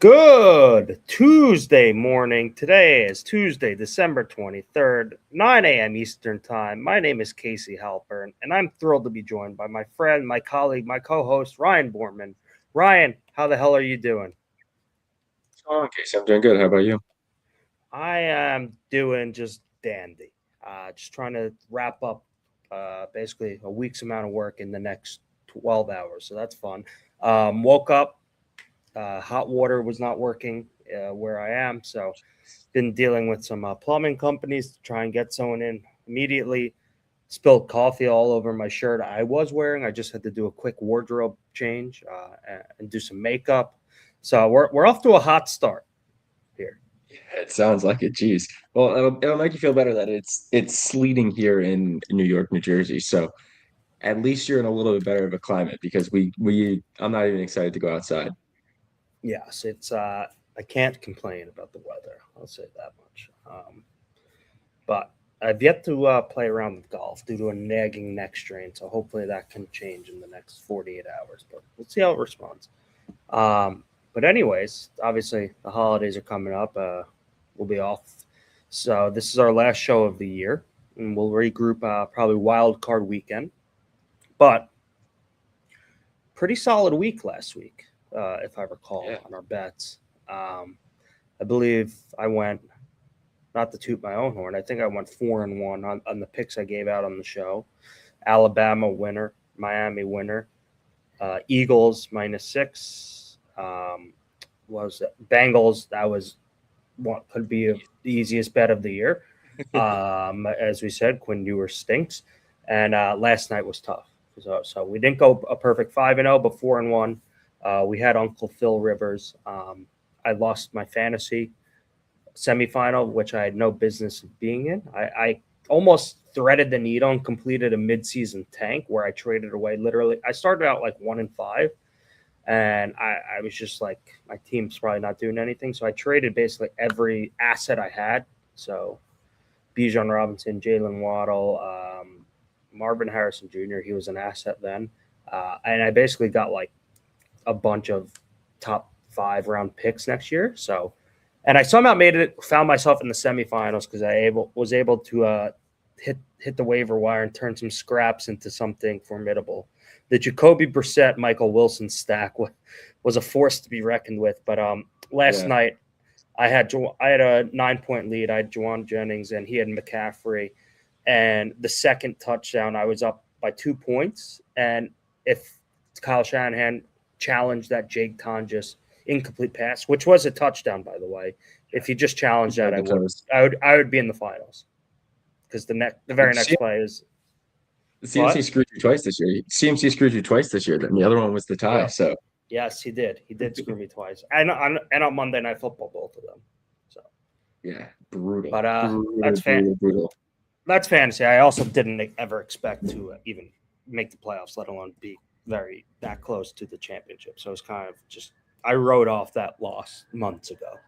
Good Tuesday morning. Today is Tuesday, December 23rd, 9 a.m. Eastern Time. My name is Casey Halpern, and I'm thrilled to be joined by my friend, my colleague, my co-host, Ryan Borman. Ryan, how the hell are you doing? Oh, Casey, I'm doing good. How about you? I am doing just dandy. Just trying to wrap up basically a week's amount of work in the next 12 hours, so that's fun. Woke up, hot water was not working where I am, so been dealing with some plumbing companies to try and get someone in immediately. Spilled coffee all over my shirt I was wearing. I just had to do a quick wardrobe change and do some makeup. So we're off to a hot start here. Yeah, it sounds like it. Geez. Well, it'll make you feel better that it's sleeting here in New York, New Jersey. So at least you're in a little bit better of a climate because we I'm not even excited to go outside. Yes, it's I can't complain about the weather. I'll say that much. But I've yet to play around with golf due to a nagging neck strain. So hopefully that can change in the next 48 hours. But we'll see how it responds. But anyways, obviously the holidays are coming up. We'll be off, so this is our last show of the year, and we'll regroup probably wild card weekend. But pretty solid week last week, if I recall, Yeah. on our bets. Um, I believe I went, not to toot my own horn. I think I went 4-1 on the picks I gave out on the show. Alabama winner, Miami winner, Eagles -6. Was Bengals. That was what could be the easiest bet of the year. As we said, Quinn Ewers stinks, and last night was tough. So we didn't go a perfect 5-0, but 4-1. We had Uncle Phil Rivers. I lost my fantasy semifinal, which I had no business being in. I almost threaded the needle and completed a midseason tank where I traded away literally. I started out like 1-5, and I was just like, my team's probably not doing anything. So I traded basically every asset I had. So Bijan Robinson, Jalen Waddle, Marvin Harrison Jr., he was an asset then. And I basically got like a bunch of top 5 round picks next year. So, and I somehow found myself in the semifinals because was able to hit the waiver wire and turn some scraps into something formidable. The Jacoby Brissett, Michael Wilson stack was a force to be reckoned with. But last Yeah. night I had a 9 point lead. I had Juwan Jennings and he had McCaffrey, and the second touchdown I was up by 2 points. And if Kyle Shanahan challenged that Jake Tonjes incomplete pass, which was a touchdown by the way, if he just challenged that, Compared to close. I would be in the finals because the very next play is CMC what? screwed you twice this year. CMC screwed you twice this year. Then the other one was the tie. Yep. So Yes, he did. He did screw me twice, and on Monday Night Football, both of them. So, yeah, brutal, but brutal, brutal, brutal. that's fantasy. I also didn't ever expect to even make the playoffs, let alone be very that close to the championship. So it's kind of just I wrote off that loss months ago,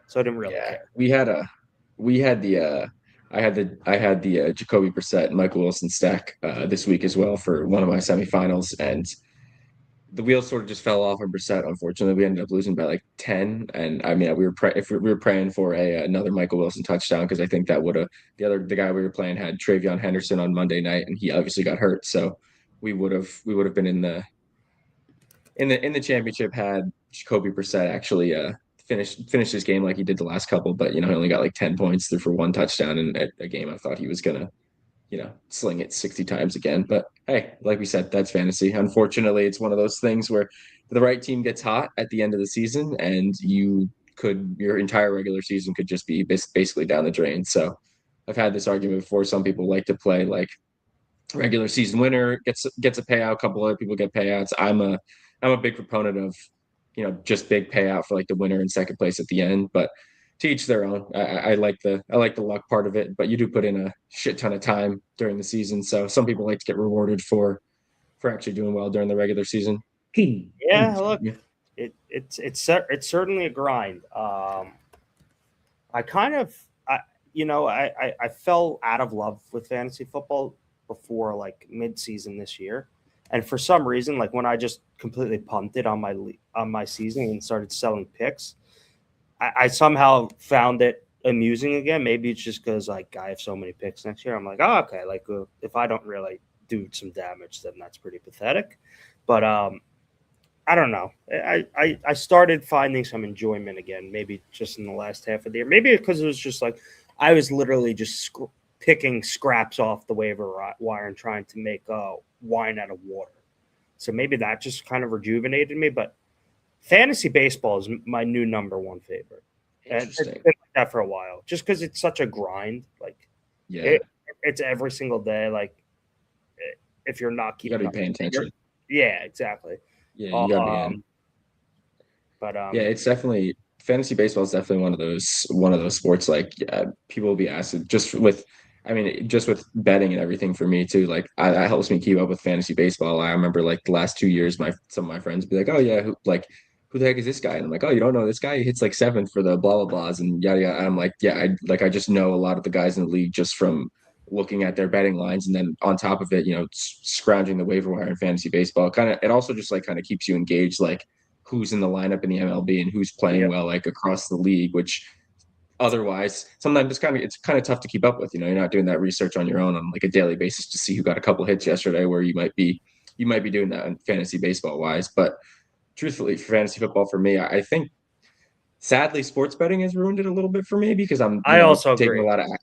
so I didn't really Yeah, care. we had the I had the Jacoby Brissett and Michael Wilson stack this week as well for one of my semifinals, and the wheels sort of just fell off on Brissett. Unfortunately, we ended up losing by like 10. And I mean, if we were praying for another Michael Wilson touchdown because I think that would have the guy we were playing had Travion Henderson on Monday night, and he obviously got hurt, so we would have been in the championship had Jacoby Brissett actually finished his game like he did the last couple, but he only got like 10 points through for one touchdown in a game I thought he was gonna sling it 60 times again. But hey, like we said, that's fantasy. Unfortunately, it's one of those things where the right team gets hot at the end of the season and your entire regular season could just be basically down the drain. So I've had this argument before. Some people like to play like regular season winner gets a payout, a couple other people get payouts. I'm a big proponent of just big payout for like the winner and second place at the end, but to each their own. I like the luck part of it, but you do put in a shit ton of time during the season, so some people like to get rewarded for actually doing well during the regular season. Yeah, Excuse look, me. it's certainly a grind. I kind of I fell out of love with fantasy football before like mid season this year, And for some reason, like when I just completely punted on my season and started selling picks, I somehow found it amusing again. Maybe it's just because like I have so many picks next year. I'm like, oh, okay, like if I don't really do some damage, then that's pretty pathetic. But I don't know. I started finding some enjoyment again, maybe just in the last half of the year. Maybe because it was just like I was literally just picking scraps off the waiver wire and trying to make wine out of water. So maybe that just kind of rejuvenated me. But fantasy baseball is my new number one favorite. And it's been like that for a while, just because it's such a grind. Like, it's every single day. Like, if you're not keeping, you gotta be paying attention. Yeah, exactly. Yeah, you gotta be in. But yeah, it's definitely fantasy baseball is definitely one of those sports. Like, people will be asked just with, I mean, just with betting and everything for me too. Like, that helps me keep up with fantasy baseball. I remember like the last 2 years, some of my friends be like, "Oh yeah, who the heck is this guy?" And I'm like, "Oh, you don't know this guy? He hits like seventh for the blah blah blahs and yada yada." And I'm like, "Yeah, I just know a lot of the guys in the league just from looking at their betting lines, and then on top of it, scrounging the waiver wire in fantasy baseball. It also just like kind of keeps you engaged, like who's in the lineup in the MLB and who's playing well, like across the league, which otherwise sometimes it's kind of tough to keep up with. You're not doing that research on your own on like a daily basis to see who got a couple hits yesterday, where you might be doing that in fantasy baseball wise. But truthfully, for fantasy football for me, I think sadly sports betting has ruined it a little bit for me because I also taking agree.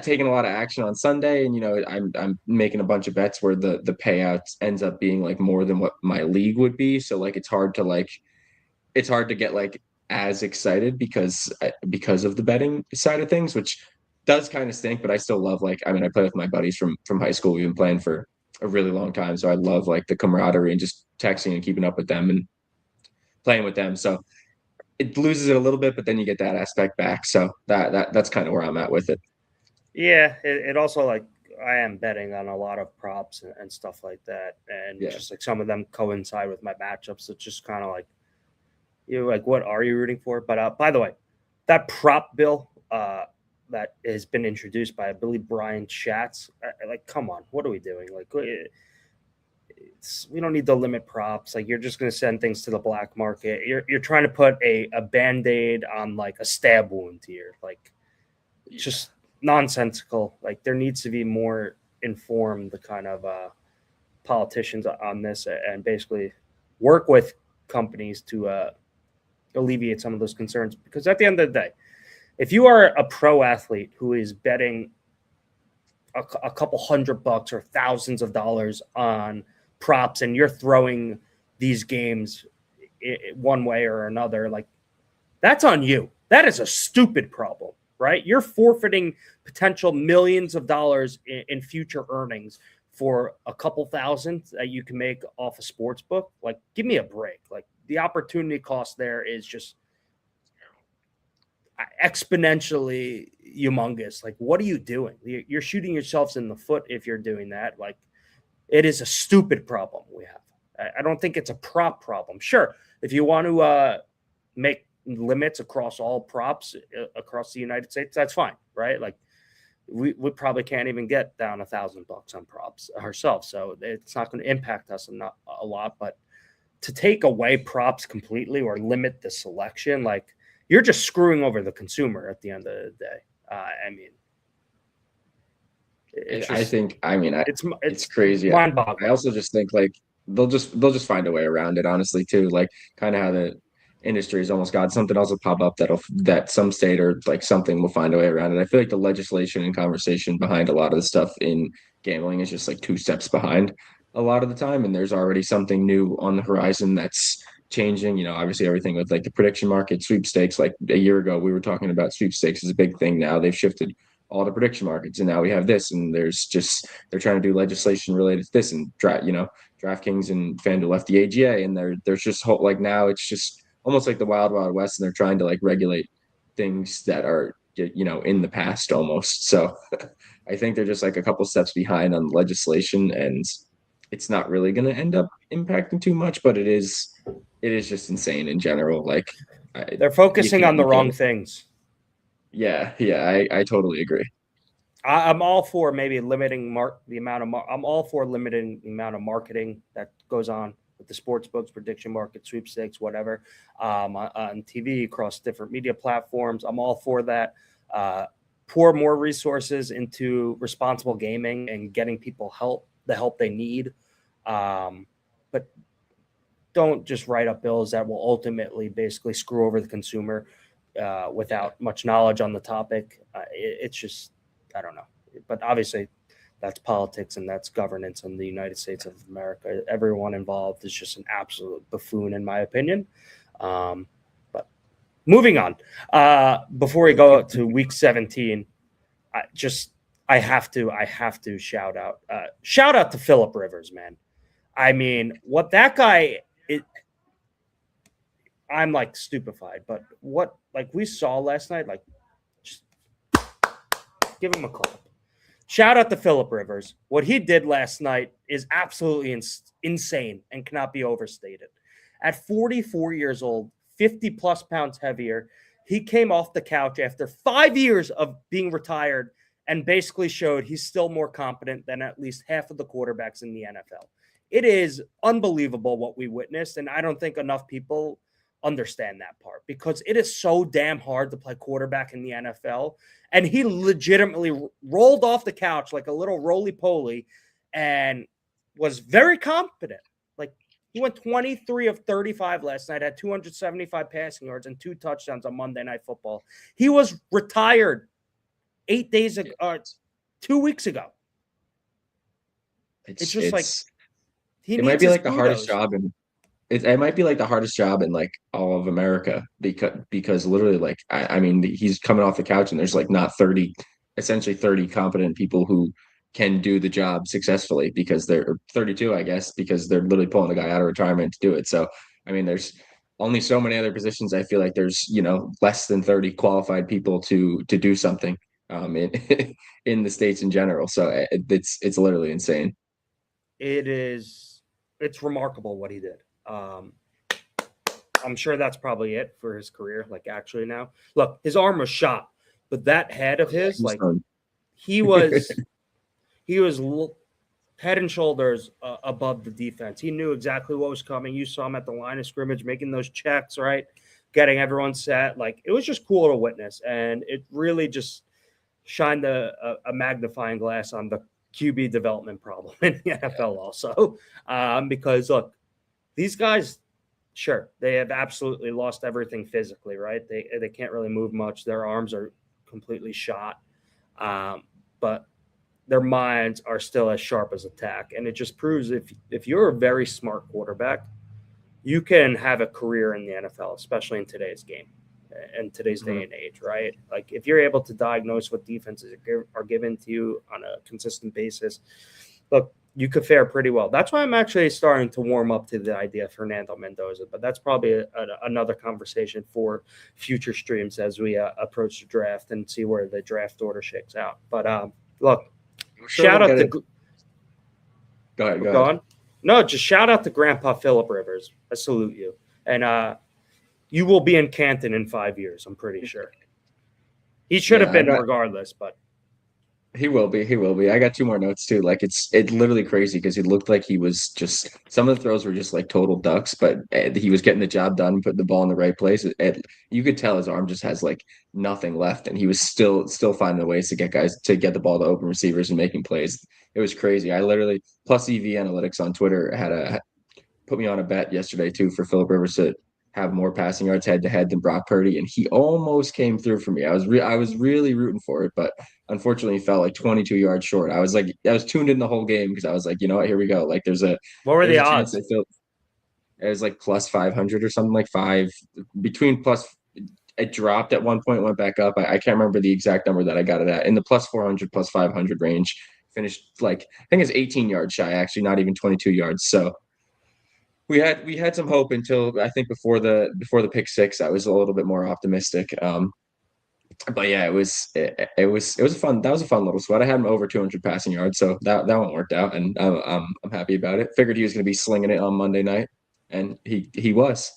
taking a lot of action on Sunday, and I'm making a bunch of bets where the payout ends up being like more than what my league would be. So like it's hard to get like as excited because of the betting side of things, which does kind of stink. But I still love, like, I mean, I play with my buddies from high school. We've been playing for a really long time, so I love like the camaraderie and just texting and keeping up with them and playing with them. So it loses it a little bit, but then you get that aspect back. So that's kind of where I'm at with it. Yeah, it also like I am betting on a lot of props and stuff like that, and Yeah. just like some of them coincide with my matchups. It's just kind of like like, what are you rooting for? But by the way, that prop bill that has been introduced by I believe Brian Schatz, like, come on, what are we doing? Like, we don't need to limit props. Like, you're just going to send things to the black market. You're trying to put a band-aid on like a stab wound here. Like, just nonsensical. Like, there needs to be more informed kind of politicians on this and basically work with companies to alleviate some of those concerns. Because at the end of the day, if you are a pro athlete who is betting a couple $100 or thousands of dollars on props and you're throwing these games one way or another, like, that's on you. That is a stupid problem, right? You're forfeiting potential millions of dollars in future earnings for a couple thousand that you can make off a sports book. Like, give me a break. Like, the opportunity cost there is just exponentially humongous. Like, what are you doing? You're shooting yourselves in the foot if you're doing that. Like, it is a stupid problem we have. I don't think it's a prop problem. Sure, if you want to make limits across all props across the United States, that's fine, right? Like, we probably can't even get down $1,000 on props ourselves, so it's not going to impact us a lot. But to take away props completely or limit the selection, like, you're just screwing over the consumer at the end of the day. I mean, it's crazy. mind-boggling. I also just think like they'll just find a way around it, honestly, too. Like kind of how the industry has almost got something else will pop up that some state or like something will find a way around it. I feel like the legislation and conversation behind a lot of the stuff in gambling is just like two steps behind a lot of the time, and there's already something new on the horizon that's changing. Obviously everything with like the prediction market, sweepstakes. Like a year ago, we were talking about sweepstakes as a big thing. Now they've shifted all the prediction markets, and now we have this, and they're trying to do legislation related to this, and DraftKings and FanDuel left the AGA, and there's just like now it's just almost like the wild wild west, and they're trying to like regulate things that are in the past almost. So I think they're just like a couple steps behind on legislation, and it's not really going to end up impacting too much, but it is just insane in general. Like they're focusing on the wrong things. Yeah, I totally agree. I'm all for maybe limiting the amount of. I'm all for limiting the amount of marketing that goes on with the sports books, prediction market, sweepstakes, whatever, on TV across different media platforms. I'm all for that. Uh, Pour more resources into responsible gaming and getting people the help they need. But don't just write up bills that will ultimately basically screw over the consumer without much knowledge on the topic. It's just, I don't know. But obviously, that's politics and that's governance in the United States of America. Everyone involved is just an absolute buffoon, in my opinion. But moving on, before we go to week 17, I have to shout out to Philip Rivers, man. I mean, what that guy it, I'm like stupefied, but what like we saw last night, like just give him a clap. Shout out to Philip Rivers. What he did last night is absolutely insane and cannot be overstated. At 44 years old, 50 plus pounds heavier, he came off the couch after 5 years of being retired and basically showed he's still more competent than at least half of the quarterbacks in the NFL. It is unbelievable what we witnessed, and I don't think enough people understand that part because it is so damn hard to play quarterback in the NFL. And he legitimately rolled off the couch like a little roly-poly and was very competent. Like he went 23 of 35 last night, had 275 passing yards and 2 touchdowns on Monday Night Football. He was retired 8 days ago, 2 weeks ago. It's just like it might be like the hardest job in it might be like the hardest job in like all of America because literally like I mean he's coming off the couch and there's like not 30 competent people who can do the job successfully because they're 32, I guess, because they're literally pulling the guy out of retirement to do it. So I mean there's only so many other positions. I feel like there's, less than 30 qualified people to do something in in the States in general. So it's literally insane. It's remarkable what he did. I'm sure that's probably it for his career. Like actually now, look, his arm was shot, but that head of his, like he was, he was head and shoulders above the defense. He knew exactly what was coming. You saw him at the line of scrimmage making those checks, right? Getting everyone set. Like it was just cool to witness, and it really just shined a magnifying glass on the QB development problem in the NFL also. Because look, these guys, sure, they have absolutely lost everything physically, right? They can't really move much. Their arms are completely shot. But their minds are still as sharp as a tack. And it just proves if you're a very smart quarterback, you can have a career in the NFL, especially in today's game and today's day and age, right? Like if you're able to diagnose what defenses are given to you on a consistent basis, look, you could fare pretty well. That's why I'm actually starting to warm up to the idea of Fernando Mendoza, but that's probably another conversation for future streams as we approach the draft and see where the draft order shakes out. But look, shout out to go ahead. No, just shout out to Grandpa Philip Rivers. I salute you, and you will be in Canton in 5 years. I'm pretty sure. He should have been regardless, but. He will be. He will be. I got 2 more notes too. Like it's literally crazy because he looked like he was just some of the throws were just like total ducks, but he was getting the job done, putting the ball in the right place. You could tell his arm just has like nothing left, and he was still finding ways to get guys to get the ball to open receivers and making plays. It was crazy. I literally plus EV Analytics on Twitter had put me on a bet yesterday too for Philip Rivers to have more passing yards head to head than Brock Purdy, and he almost came through for me. I was really rooting for it, but unfortunately he fell like 22 yards short. I was tuned in the whole game because I was like, you know what, here we go. Like what were the odds? It was like plus 500 or something, like five between plus. It dropped at one point, went back up. I can't remember the exact number that I got it at in the plus 400 plus 500 range. Finished like I think it's 18 yards shy, actually, not even 22 yards. So we had some hope until I think before the pick six. I was a little bit more optimistic. But yeah, it was a fun little sweat. I had him over 200 passing yards, so that one worked out, and I'm happy about it. Figured he was going to be slinging it on Monday night, and he was.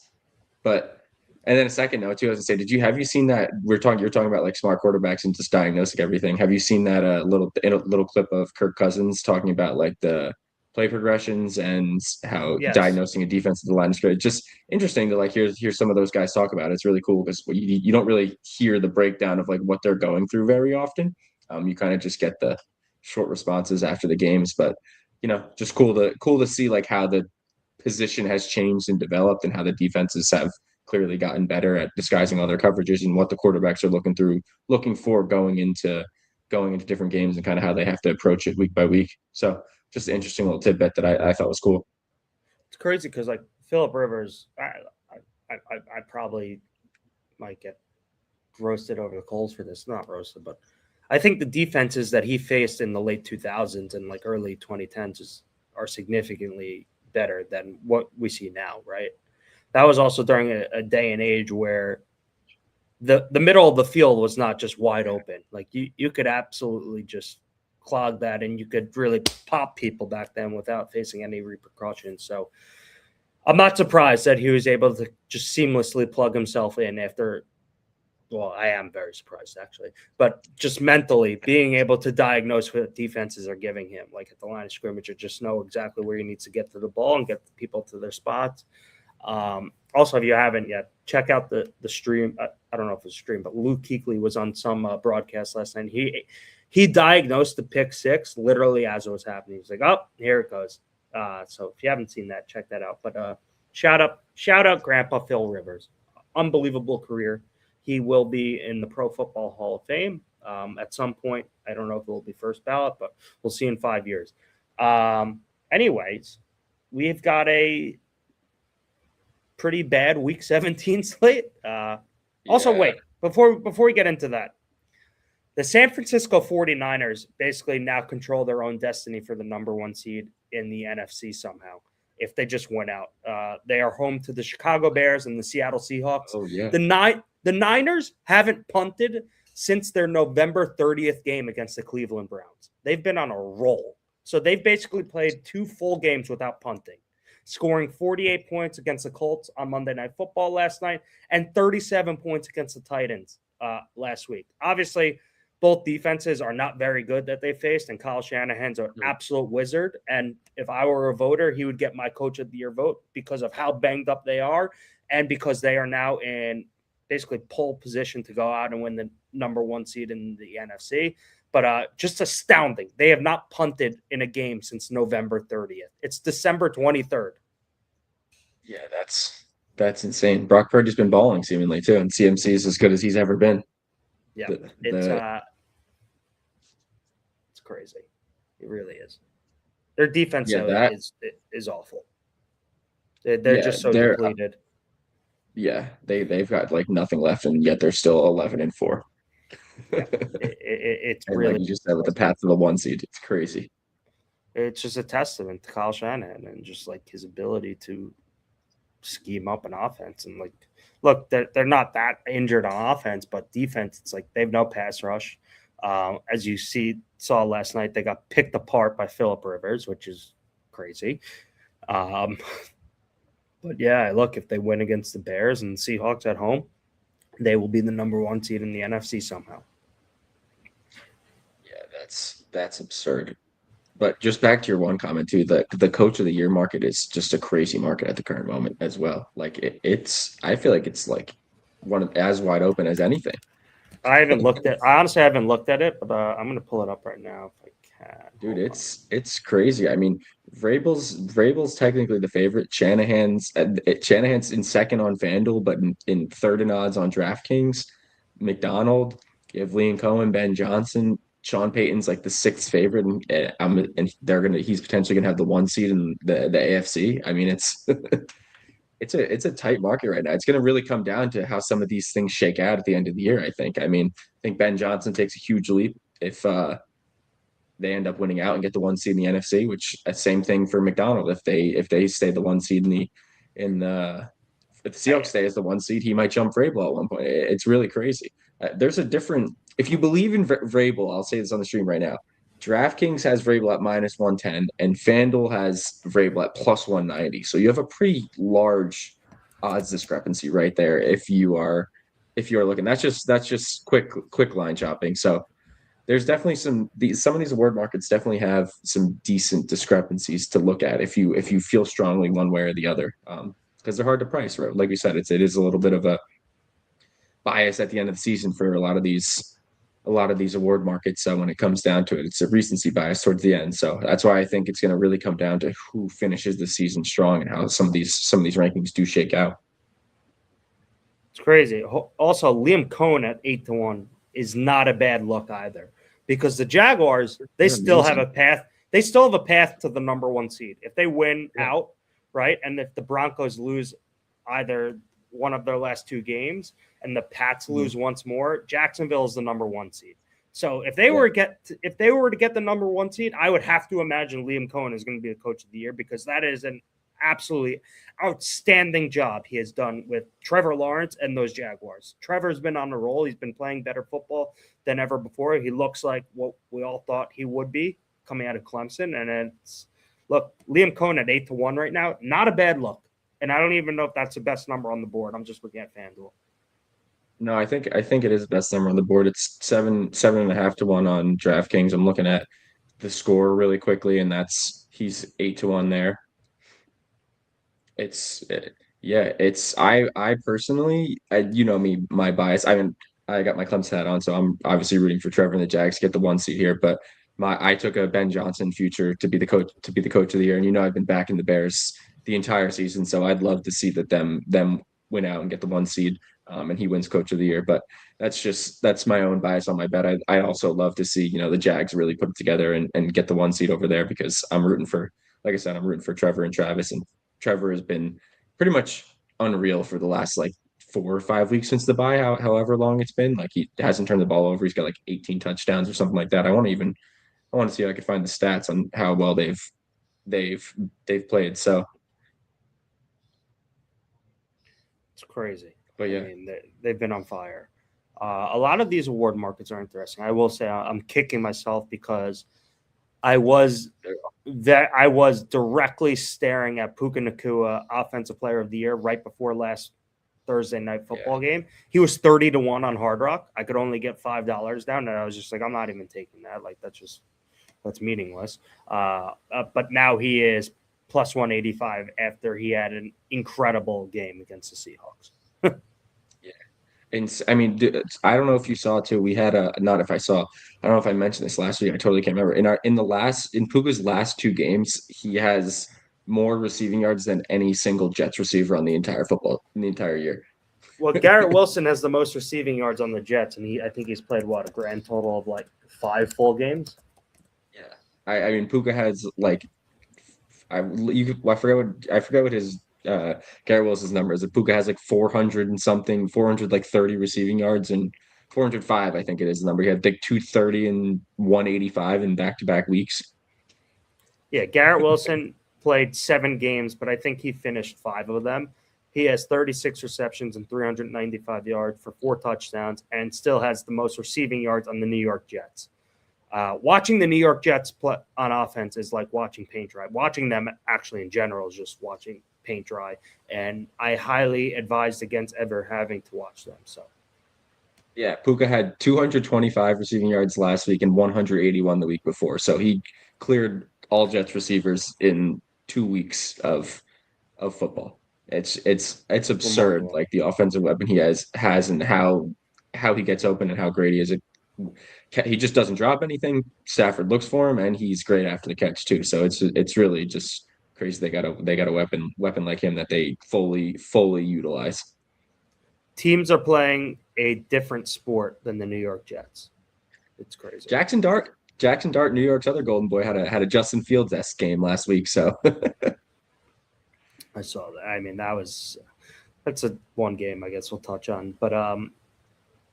But And then a second note too, I was gonna say, have you seen that you're talking about like smart quarterbacks and just diagnosing everything. Have you seen that little clip of Kirk Cousins talking about like the play progressions and how Yes. diagnosing a defense at the line of scrimmage? Just interesting to like hear some of those guys talk about it. It's really cool because you don't really hear the breakdown of like what they're going through very often. You kind of just get the short responses after the games, but just cool to see like how the position has changed and developed and how the defenses have clearly gotten better at disguising all their coverages and what the quarterbacks are looking for going into different games and kind of how they have to approach it week by week. So just an interesting little tidbit that I thought was cool. It's crazy because like Philip Rivers, I probably might get roasted over the coals for this. Not roasted, but I think the defenses that he faced in the late 2000s and like early 2010s are significantly better than what we see now, right? That was also during a day and age where the middle of the field was not just wide open. Like you could absolutely just clog that and you could really pop people back then without facing any repercussions. So I'm not surprised that he was able to just seamlessly plug himself in after. Well, I am very surprised actually, but just mentally being able to diagnose what defenses are giving him, like at the line of scrimmage, or just know exactly where he needs to get to the ball and get the people to their spots. Also, if you haven't yet, check out the stream. I don't know if it's a stream, but Luke Kuechly was on some broadcast last night. He diagnosed the pick six literally as it was happening. He's like, "Oh, here it goes." So if you haven't seen that, check that out. But shout out, Grandpa Phil Rivers, unbelievable career. He will be in the Pro Football Hall of Fame at some point. I don't know if it will be first ballot, but we'll see in 5 years. Anyways, we've got a pretty bad Week 17 slate. Also, wait, before we get into that, the San Francisco 49ers basically now control their own destiny for the number one seed in the NFC somehow. If they just went out, they are home to the Chicago Bears and the Seattle Seahawks. Oh yeah. The Niners haven't punted since their November 30th game against the Cleveland Browns. They've been on a roll. So they've basically played 2 full games without punting, scoring 48 points against the Colts on Monday Night Football last night and 37 points against the Titans last week. Obviously, both defenses are not very good that they faced, and Kyle Shanahan's an absolute wizard. And if I were a voter, he would get my Coach of the Year vote because of how banged up they are and because they are now in basically pole position to go out and win the number one seed in the NFC. But just astounding. They have not punted in a game since November 30th. It's December 23rd. Yeah, that's insane. Brock Purdy's been balling seemingly too, and CMC is as good as he's ever been. Yeah, it's crazy. It really is. Their defense is awful. They're just so depleted. Yeah, they've got like nothing left, and yet they're still 11-4. Yeah, it's and really, like you just said, with the path to the one seed, it's crazy. It's just a testament to Kyle Shanahan and just like his ability to scheme up an offense. And like, look, they're not that injured on offense, but defense, it's like they have no pass rush. As you saw last night, they got picked apart by Philip Rivers, which is crazy. But yeah, look, if they win against the Bears and the Seahawks at home, they will be the number one seed in the NFC somehow. Yeah, that's absurd. But just back to your one comment too, the Coach of the Year market is just a crazy market at the current moment as well. Like I feel like it's like as wide open as anything. I honestly haven't looked at it, but I'm going to pull it up right now if I can. Dude, it's crazy. I mean, Vrabel's technically the favorite. Shanahan's in second on FanDuel, but in third in odds on DraftKings. McDonald, you have Liam Cohen, Ben Johnson, Sean Payton's like the sixth favorite, and he's potentially gonna have the one seed in the AFC. I mean, it's it's a tight market right now. It's gonna really come down to how some of these things shake out at the end of the year. I think. I mean, I think Ben Johnson takes a huge leap if they end up winning out and get the one seed in the NFC, which same thing for McDonald. If they stay the one seed if the Seahawks stay as the one seed, he might jump Vrabel at one point. It's really crazy. There's a different. If you believe in Vrabel, I'll say this on the stream right now. DraftKings has Vrabel at -110, and FanDuel has Vrabel at +190. So you have a pretty large odds discrepancy right there. If you are looking, that's just quick line shopping. So there's definitely some of these award markets definitely have some decent discrepancies to look at if you feel strongly one way or the other. Because they're hard to price, right? Like we said, it is a little bit of a bias at the end of the season for a lot of these award markets. So when it comes down to it, it's a recency bias towards the end. So that's why I think it's going to really come down to who finishes the season strong and how some of these rankings do shake out. It's crazy. Also, Liam Cohen at 8-1 is not a bad look either, because the Jaguars, they still have a path. They still have a path to the number 1 seed. If they win out, right, and if the Broncos lose either one of their last 2 games and the Pats lose once more, Jacksonville is the number 1 seed. So if they were to get the number 1 seed, I would have to imagine Liam Cohen is going to be the coach of the year, because that is an absolutely outstanding job he has done with Trevor Lawrence and those Jaguars. Trevor's been on a roll. He's been playing better football than ever before. He looks like what we all thought he would be coming out of Clemson. And look, Liam Cohen at 8-1 right now, not a bad look. And I don't even know if that's the best number on the board. I'm just looking at FanDuel. No, I think it is the best number on the board. It's 7.5 to 1 on DraftKings. I'm looking at the score really quickly, and he's 8 to 1 there. I personally, you know me, my bias. I mean, I got my Clemson hat on, so I'm obviously rooting for Trevor and the Jags to get the 1 seed here. But I took a Ben Johnson future to be the coach of the year, and I've been backing the Bears the entire season, so I'd love to see that them win out and get the 1 seed, and he wins coach of the year. But that's my own bias on my bet. I also love to see the Jags really put it together and get the 1 seed over there, because I'm rooting for, like I said, I'm rooting for Trevor and Travis, and Trevor has been pretty much unreal for the last 4 or 5 weeks since the bye, however long it's been. Like, he hasn't turned the ball over. He's got 18 touchdowns or something like that. I want to see if I could find the stats on how well they've played. So it's crazy. But yeah, I mean, they've been on fire. A lot of these award markets are interesting. I will say I'm kicking myself because I was directly staring at Puka Nacua, Offensive Player of the Year, right before last Thursday night football game. He was 30 to 1 on Hard Rock. I could only get $5 down, and I was just like, I'm not even taking that. That's meaningless. But now he is plus 185 after he had an incredible game against the Seahawks. And I mean, I don't know if you saw too. We had I don't know if I mentioned this last week. I totally can't remember. In Puka's last 2 games, he has more receiving yards than any single Jets receiver in the entire year. Well, Garrett Wilson has the most receiving yards on the Jets, and I think he's played a grand total of 5 full games. Yeah, I mean, Puka has I forget what his Garrett Wilson's number is. Puka has 400 and something, 430 receiving yards, and 405, I think it is the number. He had 230 and 185 in back-to-back weeks. Yeah, Garrett Wilson played 7 games, but I think he finished 5 of them. He has 36 receptions and 395 yards for 4 touchdowns, and still has the most receiving yards on the New York Jets. Watching the New York Jets play on offense is like watching paint dry. Watching them actually in general is just watching paint dry, and I highly advised against ever having to watch them. So, yeah, Puka had 225 receiving yards last week and 181 the week before. So he cleared all Jets receivers in 2 weeks of football. It's absurd, the offensive weapon he has and how he gets open and how great he is. He just doesn't drop anything. Stafford looks for him, and he's great after the catch too. So it's really just crazy. They got a weapon like him that they fully utilize. Teams are playing a different sport than the New York Jets. It's crazy. Jackson Dart, New York's other golden boy, had a Justin Fields-esque game last week. So I saw that. I mean, that's a one game I guess we'll touch on. But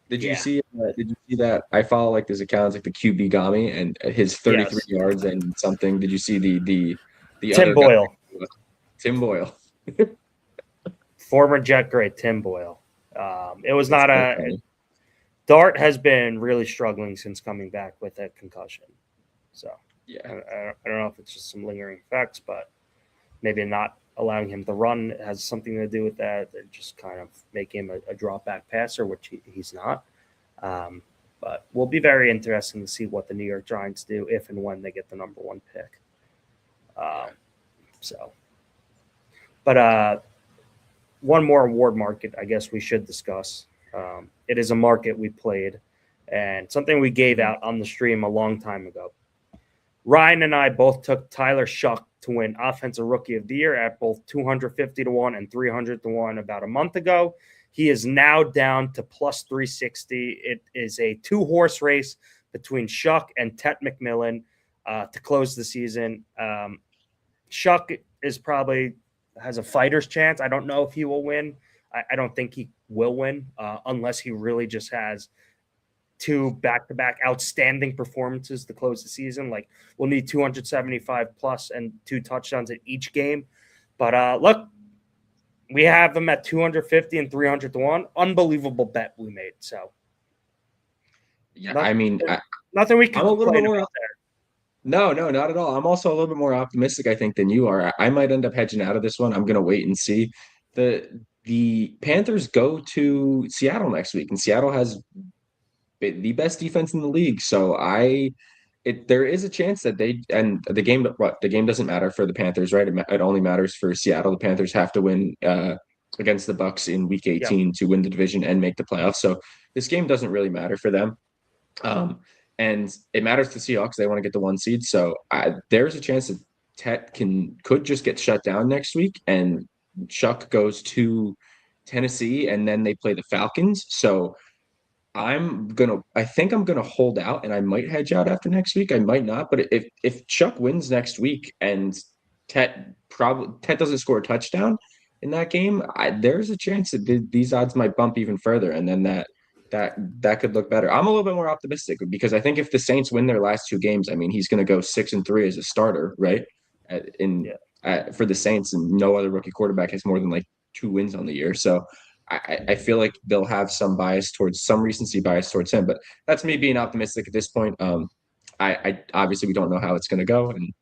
did you see that? I follow his accounts, the QB Gami, and his 33 yards and something. Did you see the Tim Boyle? Tim Boyle. Former Jet great Tim Boyle. It was not Dart has been really struggling since coming back with that concussion. So yeah, I don't know if it's just some lingering effects, but maybe not allowing him to run has something to do with that. They're just kind of making him a drop back passer, which he's not. But will be very interesting to see what the New York Giants do if and when they get the number 1 pick. But one more award market I guess we should discuss. It is a market we played and something we gave out on the stream a long time ago. Ryan and I both took Tyler Shuck to win Offensive Rookie of the Year at both 250 to 1 and 300 to 1 about a month ago. He is now down to plus 360. It is a 2-horse race between Shuck and Tet McMillan to close the season. Shuck is probably has a fighter's chance. I don't know if he will win. I don't think he will win unless he really just has 2 back-to-back outstanding performances to close the season. Like, we'll need 275 plus and 2 touchdowns in each game. But look, we have them at 250 and 300 to 1. Unbelievable bet we made. So, yeah, nothing we can complain about there. No, not at all. I'm also a little bit more optimistic, I think, than you are. I might end up hedging out of this one. I'm going to wait and see. The Panthers go to Seattle next week, and Seattle has the best defense in the league. So there is a chance that the game doesn't matter for the Panthers, right? It only matters for Seattle. The Panthers have to win against the Bucks in Week 18 to win the division and make the playoffs. So this game doesn't really matter for them. And it matters to Seahawks. They want to get the 1 seed. So there's a chance that Tet could just get shut down next week, and Chuck goes to Tennessee, and then they play the Falcons. So I think I'm gonna hold out, and I might hedge out after next week. I might not, but if Chuck wins next week and Tet doesn't score a touchdown in that game, there's a chance that these odds might bump even further, and then that could look better. I'm a little bit more optimistic because I think if the Saints win their last 2 games, I mean, he's going to go 6-3 as a starter, right? For the Saints, and no other rookie quarterback has more than like 2 wins on the year. So I feel like they'll have some recency bias towards him, but that's me being optimistic at this point. I obviously we don't know how it's going to go, and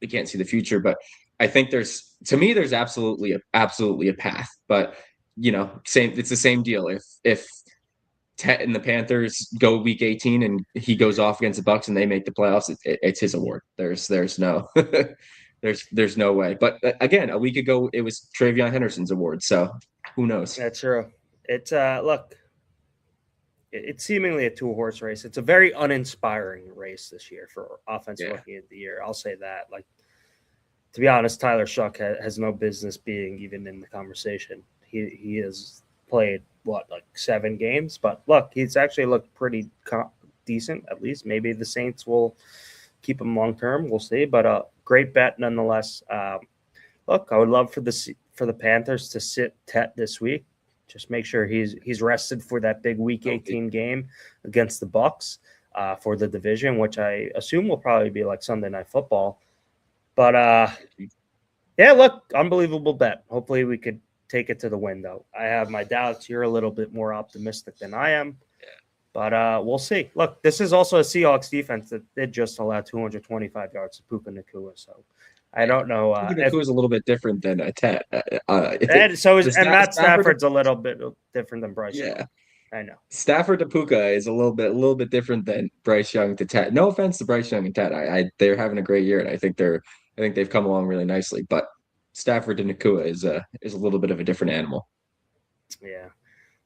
we can't see the future, but I think there's absolutely a path, but it's the same deal. If Tet and the Panthers go Week 18 and he goes off against the Bucks and they make the playoffs, it's his award. There's no there's no way. But again, a week ago it was Travion Henderson's award. So who knows? That's true. It's look, it's seemingly a 2-horse race. It's a very uninspiring race this year for Offensive Rookie of the Year. I'll say that. Like, to be honest, Tyler Shuck has no business being even in the conversation. He has played 7 games, but look, he's actually looked pretty decent. At least maybe the Saints will keep him long term. We'll see, but great bet nonetheless. Look, I would love for the Panthers to sit Tet this week. Just make sure he's rested for that big Week 18 game against the Bucks for the division, which I assume will probably be like Sunday Night Football. But yeah, look, unbelievable bet. Hopefully we could take it to the window. I have my doubts. You're a little bit more optimistic than I am, but we'll see. Look, this is also a Seahawks defense that did just allow 225 yards to Puka Nacua, so I don't know. Nacua is a little bit different than Tet. And Matt Stafford's a little bit different than Bryce Young. I know. Stafford to Puka is a little bit different than Bryce Young to Tet. No offense to Bryce Young and Tet. They're having a great year, and I think they've come along really nicely, but Stafford to Nacua is a little bit of a different animal. Yeah,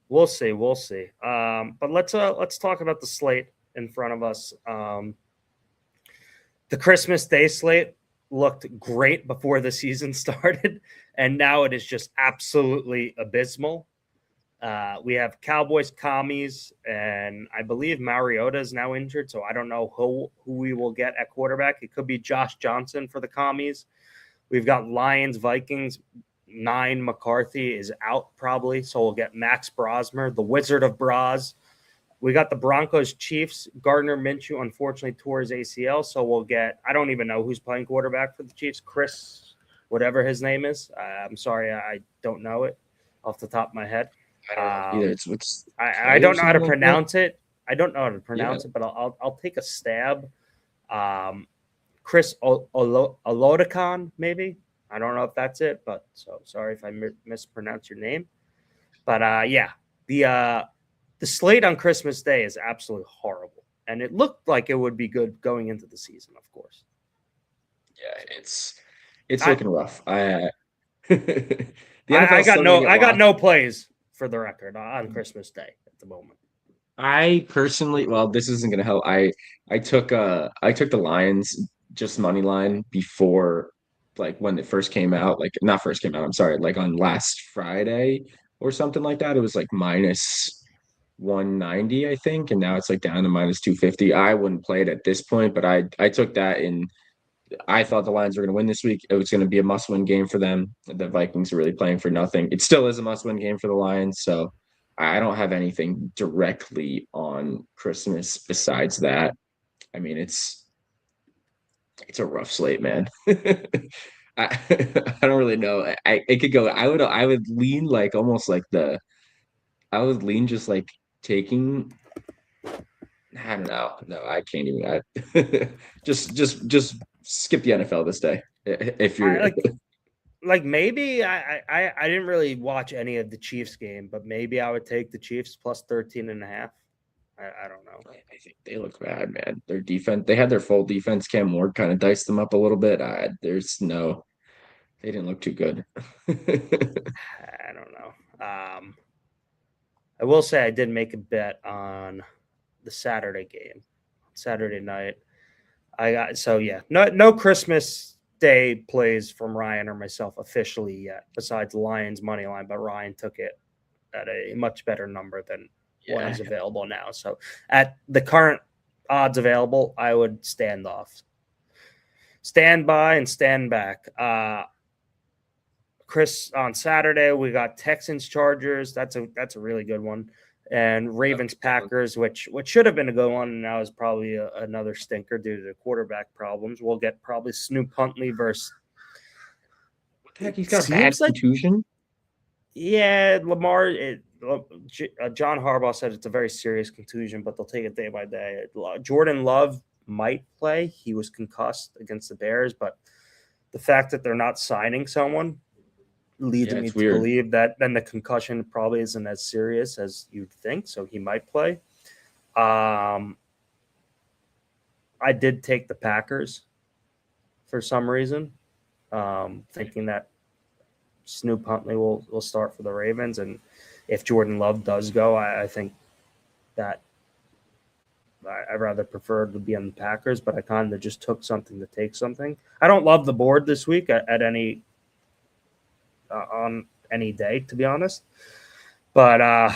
we'll see. But let's talk about the slate in front of us. The Christmas Day slate looked great before the season started, and now it is just absolutely abysmal. We have Cowboys commies, and I believe Mariota is now injured, so I don't know who we will get at quarterback. It could be Josh Johnson for the commies. We've got Lions, Vikings. 9 McCarthy is out probably, so we'll get Max Brosmer, the Wizard of Braz. We got the Broncos, Chiefs. Gardner Minshew unfortunately tore his ACL, so we'll get – I don't even know who's playing quarterback for the Chiefs. Chris, whatever his name is. I'm sorry, I don't know it off the top of my head. I don't know either. I don't know how to pronounce it. I don't know how to pronounce it, but I'll take a stab. Chris Olodokon, maybe. I don't know if that's it, but so sorry if I mispronounce your name. But yeah, the slate on Christmas Day is absolutely horrible, and it looked like it would be good going into the season, of course. Yeah, it's I looking rough. The NFL still gonna get I got lost. no plays for the record on Christmas Day at the moment. I personally, well, this isn't gonna help. I took the Lions just money line before, like when it first came out, like not first came out, I'm sorry, like on last Friday or something like that. It was like minus 190, I think, and now it's like down to minus 250. I wouldn't play it at this point, but I took that in. I thought the Lions were going to win this week. It was going to be a must-win game for them. The Vikings are really playing for nothing. It still is a must-win game for the Lions, so I don't have anything directly on Christmas besides that. I mean, it's a rough slate, man. I don't really know. It could go. I would lean like almost like the I would lean just like taking. I don't know. No, I can't even. Just skip the NFL this day if I you're. like maybe I didn't really watch any of the Chiefs game, but maybe I would take the Chiefs plus 13.5. I don't know. I think they look bad, man. Their defense. They had their full defense. Cam Ward kind of diced them up a little bit. There's no. They didn't look too good. I don't know. I will say I did make a bet on the Saturday game, Saturday night. I got so yeah, no Christmas Day plays from Ryan or myself officially yet, besides Lions money line, but Ryan took it at a much better number than what is available now. So at the current odds available, I would stand by, and stand back. Chris, on Saturday we got Texans Chargers. That's a really good one, and Ravens Packers, which should have been a good one, and now is probably another stinker due to the quarterback problems. We'll get probably Snoop Huntley versus. What the heck? He's got a bad contusion. Yeah, Lamar. John Harbaugh said it's a very serious contusion, but they'll take it day by day. Jordan Love might play. He was concussed against the Bears, but the fact that they're not signing someone leads me to believe that then the concussion probably isn't as serious as you'd think, so he might play. I did take the Packers for some reason, thinking that Snoop Huntley will start for the Ravens, and if Jordan Love does go, I think that I'd rather prefer to be on the Packers, but I kind of just took something to take something. I don't love the board this week at any on any day, to be honest. But I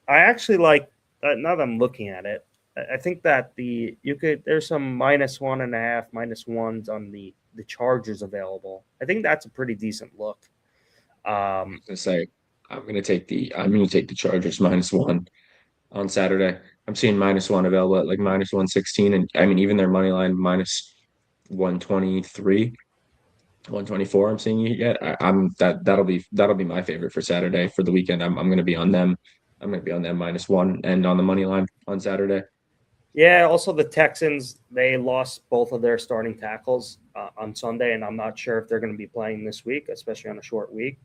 actually like, now that I'm looking at it, I think that there's some -1.5, -1s on the Chargers available. I think that's a pretty decent look. I was gonna say I'm gonna take the Chargers -1 on Saturday. I'm seeing -1 available at like -116, and I mean even their money line -123. 124 I'm seeing you get. That'll be my favorite for Saturday. For the weekend, I'm gonna be on them. I'm gonna be on them -1 and on the money line on Saturday. Yeah, also the Texans, they lost both of their starting tackles on Sunday, and I'm not sure if they're going to be playing this week, especially on a short week.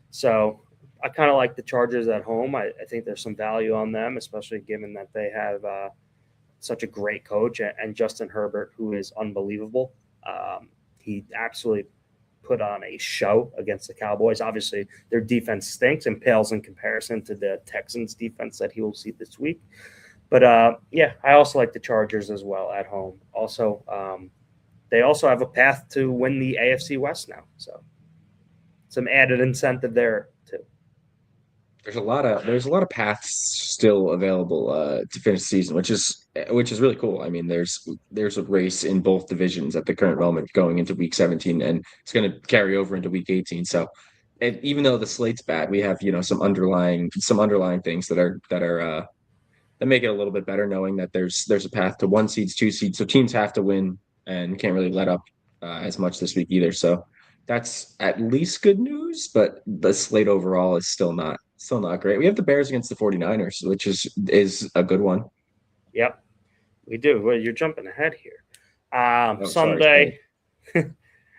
So I kind of like the Chargers at home. I think there's some value on them, especially given that they have such a great coach and Justin Herbert, who is unbelievable. He absolutely put on a show against the Cowboys. Obviously, their defense stinks and pales in comparison to the Texans' defense that he will see this week. But yeah, I also like the Chargers as well at home. Also, they also have a path to win the AFC West now, so some added incentive there too. There's a lot of paths still available to finish the season, which is really cool. I mean, there's a race in both divisions at the current moment going into week 17, and it's going to carry over into week 18. So, even though the slate's bad, we have some underlying things that make it a little bit better, knowing that there's a path to 1 seeds, 2 seeds. So teams have to win and can't really let up as much this week either. So that's at least good news, but the slate overall is still not great. We have the Bears against the 49ers, which is a good one. Yep, we do. Well, you're jumping ahead here. Oh, Sunday,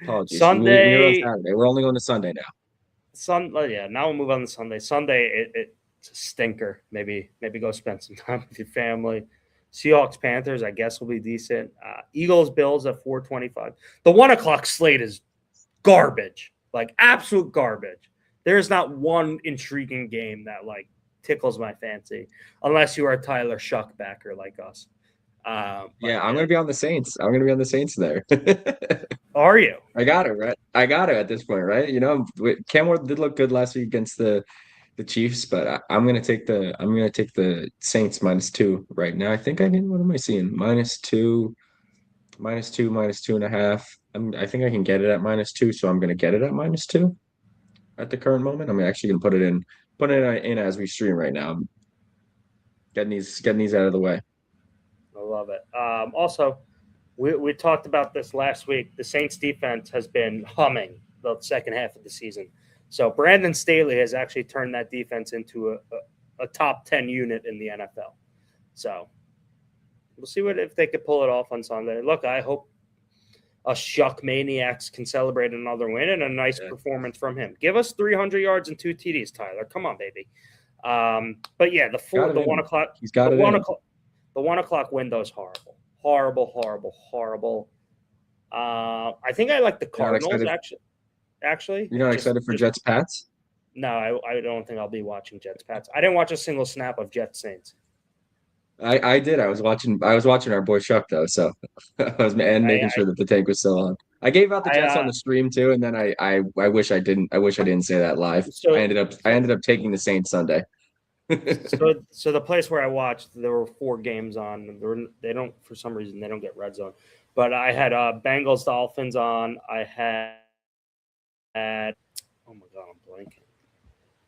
Apologies. We were on Sunday, Saturday. We're only going to Sunday now. Now we'll move on to Sunday. Sunday, it's a stinker. Maybe go spend some time with your family. Seahawks Panthers, I guess, will be decent. Eagles Bills at 4:25. The 1 o'clock slate is garbage, like absolute garbage. There is not one intriguing game that like tickles my fancy, unless you are a Tyler Shuck backer like us. Yeah, I'm going to be on the Saints. I'm going to be on the Saints there. Are you? I got it, right? I got it at this point, right? Cam Ward did look good last week against the Chiefs, but I'm gonna take the Saints -2 right now. I think I can. What am I seeing? -2, -2, -2.5. I think I can get it at -2, so I'm gonna get it at -2 at the current moment. I'm actually gonna put it in as we stream right now. I'm getting these out of the way. I love it. Also, we talked about this last week. The Saints defense has been humming the second half of the season. So Brandon Staley has actually turned that defense into a top 10 unit in the NFL. So we'll see if they could pull it off on Sunday. Look, I hope us Shuck Maniacs can celebrate another win and a nice performance from him. Give us 300 yards and 2 TDs, Tyler. Come on, baby. But yeah, the 1 o'clock. He's got it. The 1 o'clock window is horrible. Horrible. I think I like the Cardinals, actually. You're not excited for Jets Pats? No, I don't think I'll be watching Jets Pats. I didn't watch a single snap of Jets Saints. I did. I was watching our boy Chuck though, so I was making sure that the tank was still on. I gave out the Jets on the stream too, and then I wish I didn't. I wish I didn't say that live. So, I ended up taking the Saints Sunday. so the place where I watched, there were 4 games on. They don't, for some reason, they don't get red zone. But I had Bengals Dolphins on. I had oh my god, I'm blanking.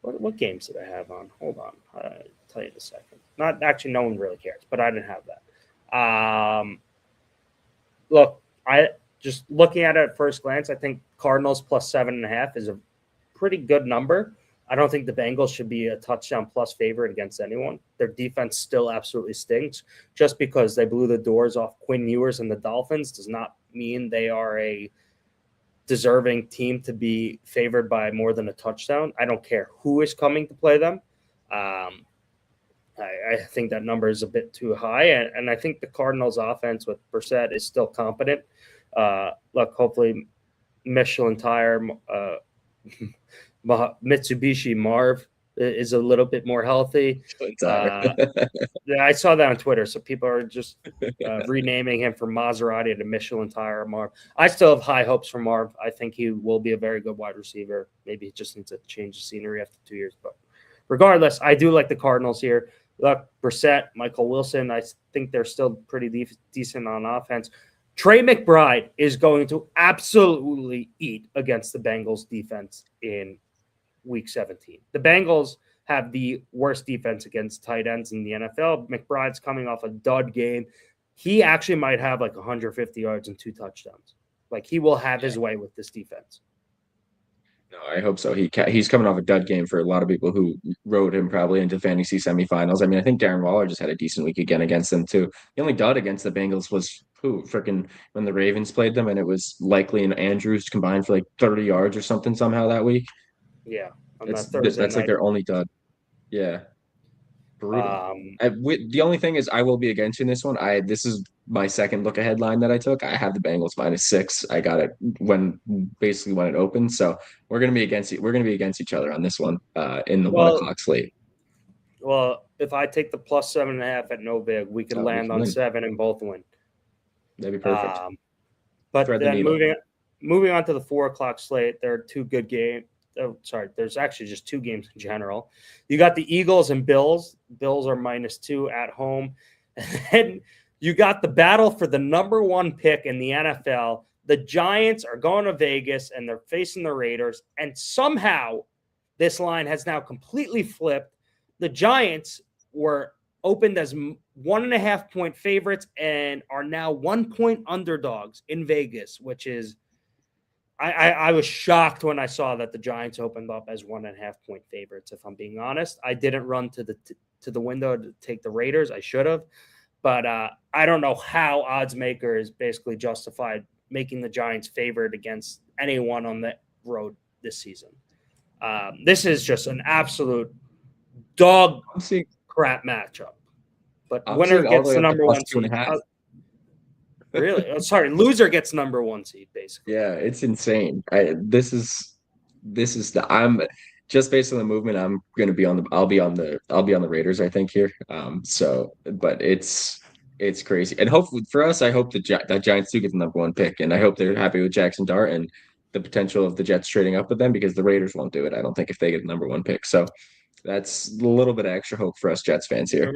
What games did I have on? Hold on, I'll tell you in a second. Not actually, no one really cares, but I didn't have that. Look, I just looking at it at first glance, I think Cardinals plus 7.5 is a pretty good number. I don't think the Bengals should be a touchdown plus favorite against anyone. Their defense still absolutely stinks. Just because they blew the doors off Quinn Ewers and the Dolphins does not mean they are a deserving team to be favored by more than a touchdown. I don't care who is coming to play them. I think that number is a bit too high. And I think the Cardinals offense with Brissett is still competent. Look, hopefully Michelin Tire, Mitsubishi Marv is a little bit more healthy. I saw that on Twitter, so people are just renaming him from Maserati to Michelin Tire Marv. I still have high hopes for Marv. I think he will be a very good wide receiver. Maybe he just needs to change the scenery after 2 years. But regardless, I do like the Cardinals here. Look, Brissett, Michael Wilson, I think they're still pretty decent on offense. Trey McBride is going to absolutely eat against the Bengals defense in Week 17. The Bengals have the worst defense against tight ends in the NFL. McBride's coming off a dud game. He actually might have like 150 yards and 2 touchdowns. Like he will have his way with this defense. No, I hope so. He's coming off a dud game for a lot of people who rode him probably into fantasy semifinals. I mean, I think Darren Waller just had a decent week again against them too. The only dud against the Bengals was when the Ravens played them, and it was Likely and Andrews combined for like 30 yards or something somehow that week. Yeah, that's like their only dud. Yeah, brutal. The only thing is, I will be against you in this one. This is my second look ahead line that I took. I have the Bengals -6. I got it when it opened. So we're gonna be against each other on this one in the 1 o'clock slate. Well, if I take the plus 7.5 at no big, we could land on 7 and both win. That'd be perfect. But then moving on to the 4 o'clock slate, there are 2 good games. Oh, sorry, there's actually just 2 games in general. You got the Eagles and Bills. Bills are -2 at home. And then you got the battle for the number 1 pick in the NFL. The Giants are going to Vegas and they're facing the Raiders. And somehow this line has now completely flipped. The Giants were opened as 1.5 point favorites and are now 1 point underdogs in Vegas, which is I was shocked when I saw that the Giants opened up as 1.5 point favorites. If I'm being honest, I didn't run to the window to take the Raiders. I should have, but I don't know how odds makers basically justified making the Giants favored against anyone on the road this season. This is just an absolute dog crap matchup. But winner gets the number one seed. Really? Oh, sorry, loser gets number one seed, basically. Yeah, it's insane. This is I'm just based on the movement. I'll be on the Raiders, I think here. But it's crazy, and hopefully for us, I hope that Giants do get the number one pick, and I hope they're happy with Jackson Dart and the potential of the Jets trading up with them because the Raiders won't do it. I don't think if they get the number one pick. So that's a little bit of extra hope for us Jets fans here.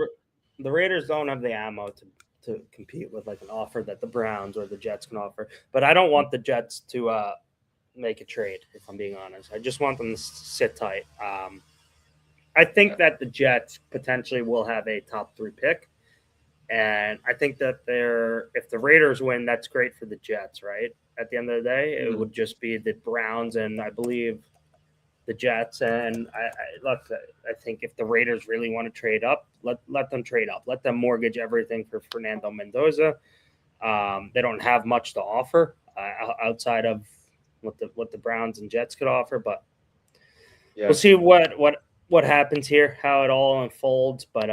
The Raiders don't have the ammo to compete with like an offer that the Browns or the Jets can offer. But I don't want the Jets to make a trade, if I'm being honest. I just want them to sit tight. I think that the Jets potentially will have a top 3 pick. And I think that if the Raiders win, that's great for the Jets, right? At the end of the day, it would just be the Browns and I believe the Jets. And I think if the Raiders really want to trade up, let them trade up. Let them mortgage everything for Fernando Mendoza. They don't have much to offer outside of what the Browns and Jets could offer, but we'll see what happens here, how it all unfolds. But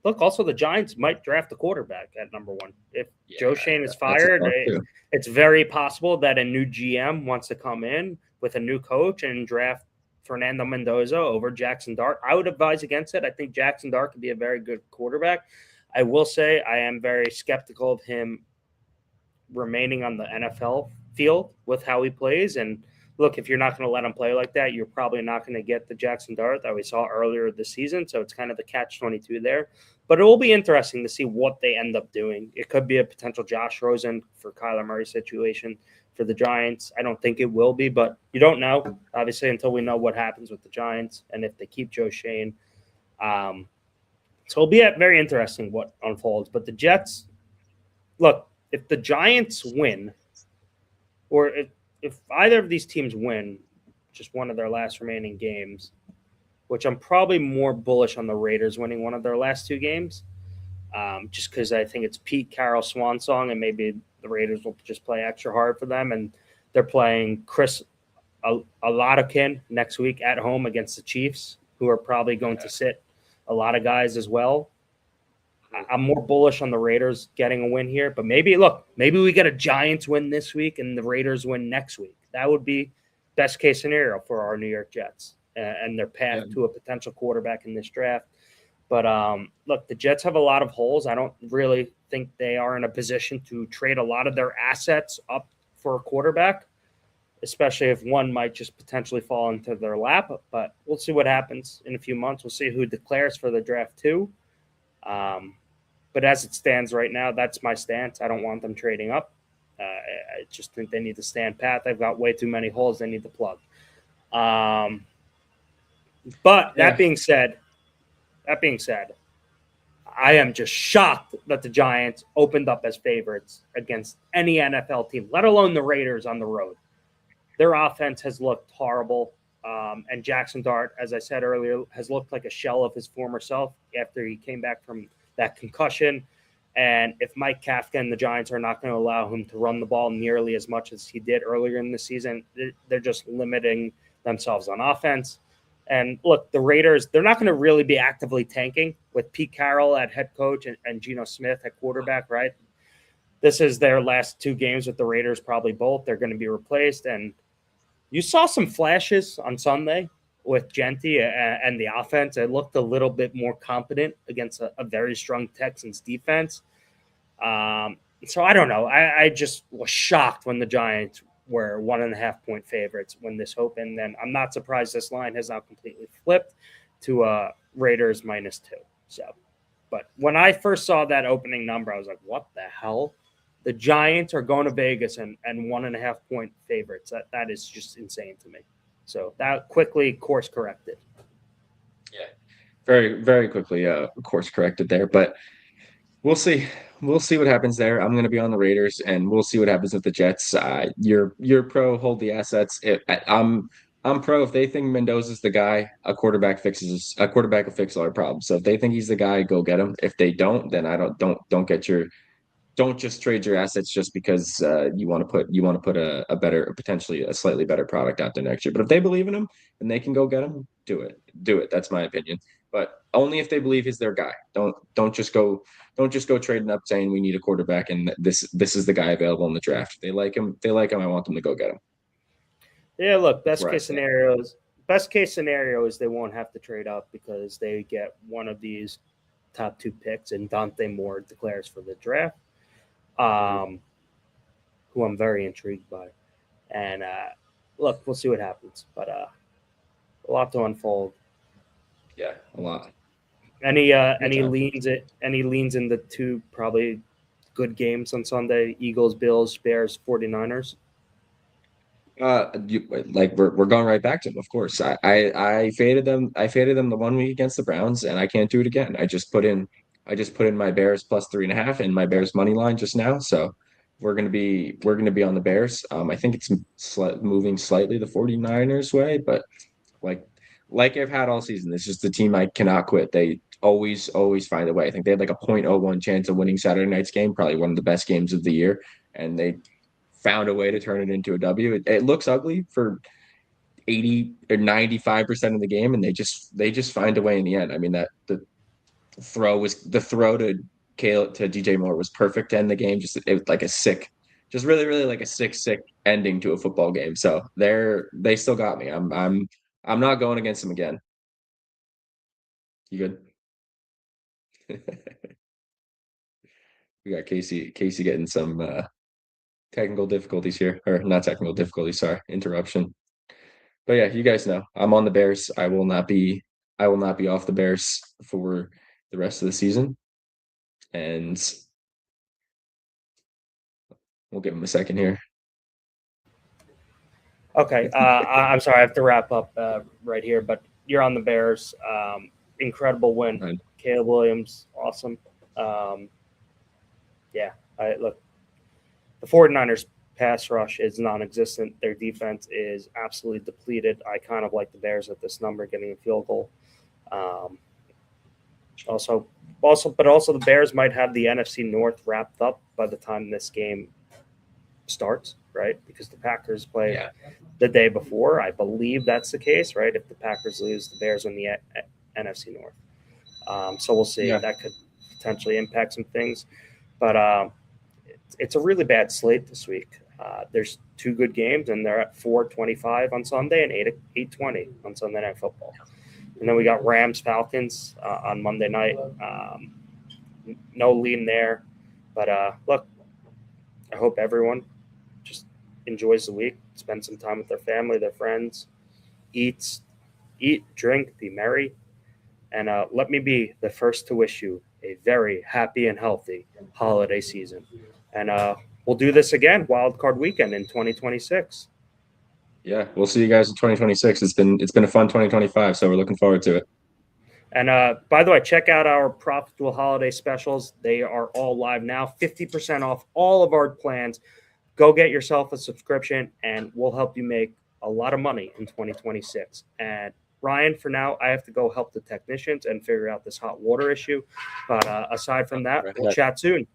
look, also the Giants might draft a quarterback at number 1. If Joe Schoen is fired, it's very possible that a new GM wants to come in with a new coach and draft Fernando Mendoza over Jackson Dart. I would advise against it. I think Jackson Dart could be a very good quarterback. I will say I am very skeptical of him remaining on the NFL field with how he plays. And look, if you're not going to let him play like that, you're probably not going to get the Jackson Dart that we saw earlier this season. So it's kind of the catch-22 there. But it will be interesting to see what they end up doing. It could be a potential Josh Rosen for Kyler Murray situation for the Giants. I don't think it will be, but you don't know, obviously, until we know what happens with the Giants and if they keep Joe Schoen. So it'll be very interesting what unfolds. But the Jets, look, if the Giants win, or if either of these teams win just one of their last remaining games, which I'm probably more bullish on the Raiders winning one of their last 2 games, just because I think it's Pete Carroll swan song, and maybe the Raiders will just play extra hard for them. And they're playing Chris Oladakin next week at home against the Chiefs, who are probably going to sit a lot of guys as well. I'm more bullish on the Raiders getting a win here, but maybe we get a Giants win this week and the Raiders win next week. That would be best case scenario for our New York Jets and their path to a potential quarterback in this draft. But look, the Jets have a lot of holes. I don't really think they are in a position to trade a lot of their assets up for a quarterback, especially if one might just potentially fall into their lap. But we'll see what happens in a few months. We'll see who declares for the draft too. But as it stands right now, that's my stance. I don't want them trading up. I just think they need to stand pat. They've got way too many holes they need to plug. But that being said, I am just shocked that the Giants opened up as favorites against any NFL team, let alone the Raiders on the road. Their offense has looked horrible. And Jackson Dart, as I said earlier, has looked like a shell of his former self after he came back from that concussion. And if Mike Kafka and the Giants are not going to allow him to run the ball nearly as much as he did earlier in the season, they're just limiting themselves on offense. And look, the Raiders, they're not going to really be actively tanking with Pete Carroll at head coach and Geno Smith at quarterback, right? This is their last 2 games with the Raiders, probably both. They're going to be replaced. And you saw some flashes on Sunday with Gentry and the offense. It looked a little bit more competent against a very strong Texans defense. So I don't know. I just was shocked when the Giants were 1.5-point favorites when this opened. And I'm not surprised this line has now completely flipped to Raiders -2. So, but when I first saw that opening number, I was like, what the hell? The Giants are going to Vegas and 1.5-point favorites. That is just insane to me. So that quickly course corrected. Yeah, very, very quickly course corrected there. But we'll see. We'll see what happens there. I'm going to be on the Raiders, and we'll see what happens with the Jets. You're pro, hold the assets. I'm pro if they think Mendoza's the guy. A quarterback will fix all our problems. So if they think he's the guy, go get him. If they don't, then don't get your don't just trade your assets just because you want to put a better, potentially a slightly better product out there next year. But if they believe in him and they can go get him, do it. Do it. That's my opinion. But only if they believe he's their guy. Don't just go trading up saying we need a quarterback and this is the guy available in the draft. If they like him. They like him. I want them to go get him. Yeah, look, That's best where I case stand. scenarios. Best case scenario is they won't have to trade up because they get one of these top two picks, and Dante Moore declares for the draft, um, who I'm very intrigued by. And look, we'll see what happens, but a lot to unfold. Yeah, a lot. Good Any time. leans it any leans in the two probably good games on Sunday: Eagles, Bills, Bears, 49ers. Like we're going right back to them, of course. I faded them. I faded them the 1 week against the Browns, and I can't do it again. I just put in my Bears plus 3.5 and my Bears money line just now. So we're gonna be on the Bears. I think it's moving slightly the 49ers way, but like like I've had all season, this is the team I cannot quit. They always find a way. I think they had like a 0.01 chance of winning Saturday night's game, probably one of the best games of the year, and they found a way to turn it into a W. It looks ugly for 80 or 95% of the game, and they just find a way in the end. I mean, that the throw to DJ Moore was perfect to end the game. Just it was like a sick, just really like a sick ending to a football game. So they still got me. I'm not going against them again. You good? We got Casey getting some technical difficulties here, or not technical difficulties. Sorry, interruption. But yeah, you guys know I'm on the Bears. I will not be off the Bears for the rest of the season. And we'll give him a second here. Okay, I'm sorry, I have to wrap up right here, but you're on the Bears. Incredible win, And Caleb Williams, awesome. Um, yeah, look, the 49ers pass rush is non-existent. Their defense is absolutely depleted. I kind of like the Bears at this number, getting a field goal. Um, also, but also the Bears might have the NFC North wrapped up by the time this game starts, right? Because the Packers play yeah, the day before. I believe that's the case, right? If the Packers lose, the Bears win the NFC North. So we'll see. yeah, That could potentially impact some things. But it's a really bad slate this week. There's two good games, and they're at 4:25 on Sunday and 8:20 on Sunday Night Football. And then we got Rams Falcons on Monday night. No lean there, but look, I hope everyone just enjoys the week, spend some time with their family, their friends, eat, drink, be merry, and let me be the first to wish you a very happy and healthy holiday season. And we'll do this again, Wild Card Weekend in 2026. yeah. We'll see you guys in 2026. It's been a fun 2025, so we're looking forward to it. And by the way, check out our ProfitDuel holiday specials. They are all live now, 50% off all of our plans. Go get yourself a subscription, and we'll help you make a lot of money in 2026. And Ryan, for now, I have to go help the technicians and figure out this hot water issue. But aside from that, we'll chat soon.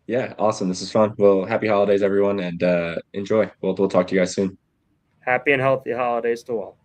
Yeah, awesome. This is fun. Well, happy holidays, everyone, and enjoy. We'll talk to you guys soon. Happy and healthy holidays to all.